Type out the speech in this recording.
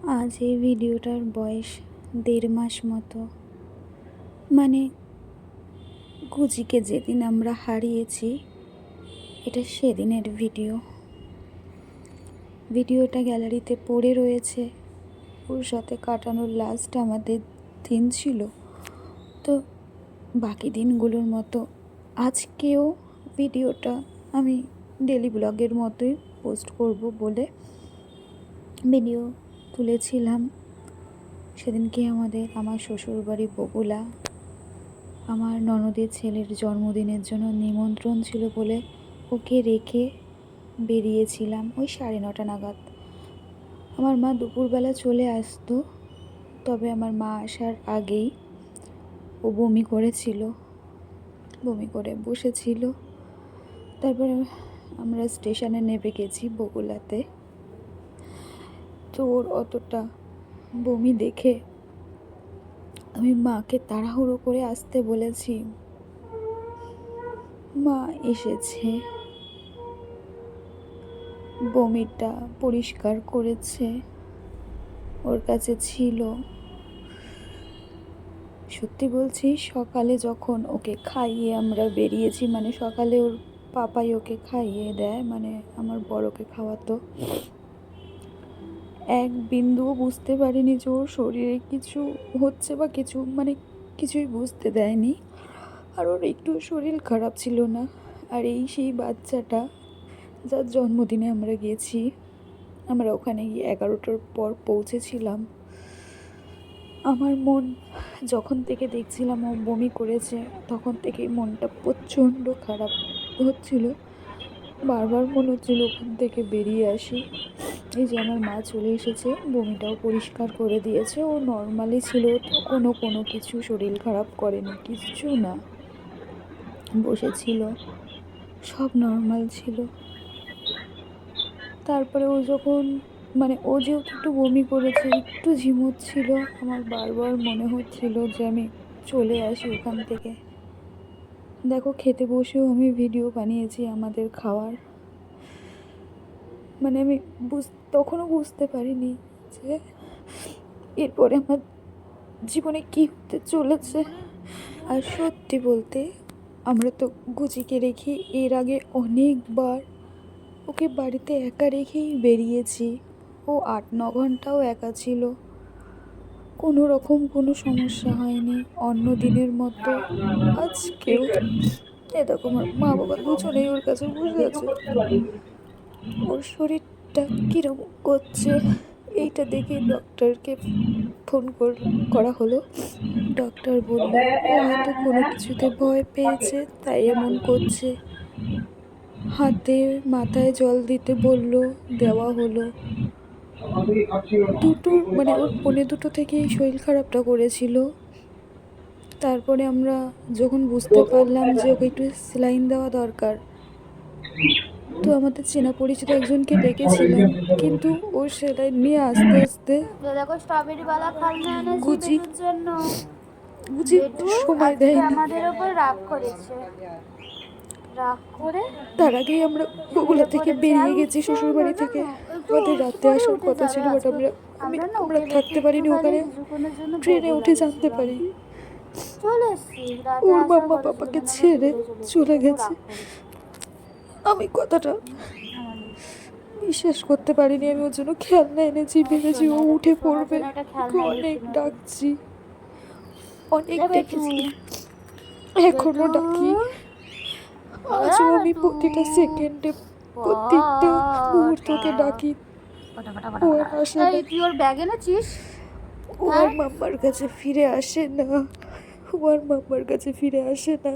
আজ এই ভিডিওটার বয়স 1.5 মাস মতো। মানে গুজিকে যেদিন আমরা হারিয়েছি এটা সেদিনের ভিডিওটা গ্যালারিতে পড়ে রয়েছে। ওর সাথে কাটানোর লাস্ট আমাদের দিন ছিল। তো বাকি দিনগুলোর মতো আজকেও ভিডিওটা আমি ডেলি ব্লগের মতোই পোস্ট করব বলে ভিডিও তুলেছিলাম। সেদিনকে আমার শ্বশুরবাড়ি বগুলা আমার ননদের ছেলের জন্মদিনের জন্য নিমন্ত্রণ ছিল বলে ওকে রেখে বেরিয়েছিলাম ওই 9:30 নাগাদ। আমার মা দুপুরবেলা চলে আসতো, তবে আমার মা আসার আগেই ও বমি করে বসেছিল। তারপরে আমরা স্টেশনে নেমে গেছি বগুলাতে। তো ওর অতটা বমি দেখে আমি মাকে তাড়াহুড়ো করে আসতে বলেছি। মা এসেছে, বমিটা পরিষ্কার করেছে, ওর কাছে ছিল। সত্যি বলছি, সকালে যখন ওকে খাইয়ে আমরা বেরিয়েছি, মানে সকালে ওর পাপাই ওকে খাইয়ে দেয়, মানে আমার বড়কে খাওয়াতো, এক বিন্দুও বুঝতে পারিনি যে ওর শরীরে কিছু হচ্ছে বা কিছুই বুঝতে দেয়নি। আর ওর একটু শরীর খারাপ ছিল না। আর সেই বাচ্চাটা যার জন্মদিনে আমরা গেছি, আমরা ওখানে গিয়ে 11টার পর পৌঁছেছিলাম। আমার মন যখন থেকে দেখছিলাম ও বমি করেছে তখন থেকে মনটা প্রচণ্ড খারাপ হচ্ছিল। বারবার মনে হচ্ছিল ওখান থেকে বেরিয়ে আসি। এই যে আমার মা চলে এসেছে, বমিটাও পরিষ্কার করে দিয়েছে। ও নর্মালি ছিল, কোনো কিছু শরীর খারাপ করেনি, কিছু না, বসেছিল, সব নর্মাল ছিল। তারপরে ও যেহেতু একটু বমি করেছে, একটু ঝিমোচ্ছিল, আমার বারবার মনে হচ্ছিল যে আমি চলে আসি ওখান থেকে। দেখো, খেতে বসেও আমি ভিডিও বানিয়েছি আমাদের খাওয়ার। আমি তখনও বুঝতে পারিনি যে এরপরে আমার জীবনে কী হতে চলেছে। আর সত্যি বলতে, আমরা তো গুজিকে রেখে এর আগে অনেকবার ওকে বাড়িতে একা রেখেই বেরিয়েছি। ও 8-9 ঘন্টাও একা ছিল, কোনো রকম কোনো সমস্যা হয়নি অন্য দিনের মতো। আজকেও দেখো, আমার মা বাবা দুজনেই ওর কাছে বসে আছে। ওর শরীরটা কীরকম করছে এইটা দেখে ডক্টরকে ফোন করা হলো। ডক্টর বলল ও হয়তো কোনো কিছুতে ভয় পেয়েছে, তাই এমন করছে। হাতে মাথায় জল দিতে বলল, দেওয়া হলো। ওর 2:45 থেকেই শরীর খারাপটা করেছিল। তারপরে আমরা যখন বুঝতে পারলাম যে ওকে একটু স্যালাইন দেওয়া দরকার, তো আমাদের চেনা পরিচিত একজনকে ডেকেছিলাম, কিন্তু ও স্যালাইন নিয়ে আস্তে আস্তে গুজি সময় দেয়নি। তার আগেই আমরা বগুলা থেকে বেরিয়ে গেছি শ্বশুরবাড়ি থেকে। আমাদের রাতে আসার কথা ছিল, বাট আমরা থাকতে পারিনি ওখানে। ট্রেনে উঠে জানতে পারি ওর মাম্মা পাপাকে ছেড়ে চলে গেছে। আমি কথাটা বিশ্বাস করতে পারিনি। আমি ওর জন্য খেলনা এনেছি, ভেবেছি ও উঠে পড়বে। অনেক ডাকছি, অনেক ডেকেছি, এখনো ডাকি। আজও আমি প্রতিটা সেকেন্ডে, প্রত্যেকটা মুহূর্তকে ডাকি। ও আর আসে না। তুই ওর ব্যাগ এনেছিস? ও আর মাম্মার কাছে ফিরে আসে না।